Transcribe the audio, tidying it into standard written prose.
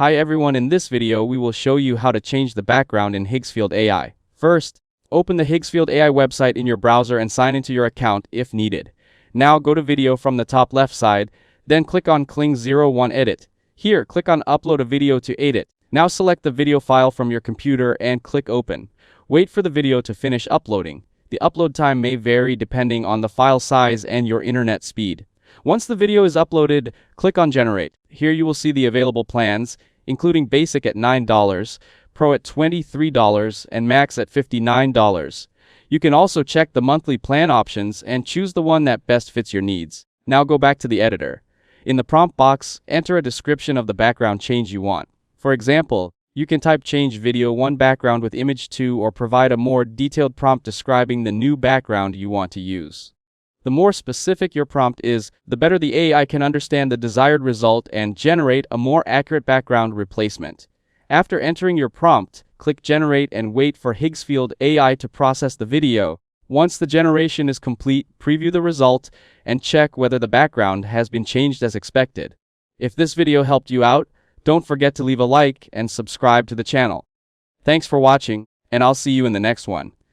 Hi everyone, in this video we will show you how to change the background in Higgsfield AI. First, open the Higgsfield AI website in your browser and sign into your account if needed. Now go to video from the top left side, then click on Kling01 Edit. Here, click on Upload a video to edit. Now select the video file from your computer and click Open. Wait for the video to finish uploading. The upload time may vary depending on the file size and your internet speed. Once the video is uploaded, click on Generate. Here you will see the available plans, including Basic at $9, Pro at $23, and Max at $59. You can also check the monthly plan options and choose the one that best fits your needs. Now go back to the editor. In the prompt box, enter a description of the background change you want. For example, you can type change video 1 background with image 2 or provide a more detailed prompt describing the new background you want to use. The more specific your prompt is, the better the AI can understand the desired result and generate a more accurate background replacement. After entering your prompt, click Generate and wait for Higgsfield AI to process the video. Once the generation is complete, preview the result and check whether the background has been changed as expected. If this video helped you out, don't forget to leave a like and subscribe to the channel. Thanks for watching, and I'll see you in the next one.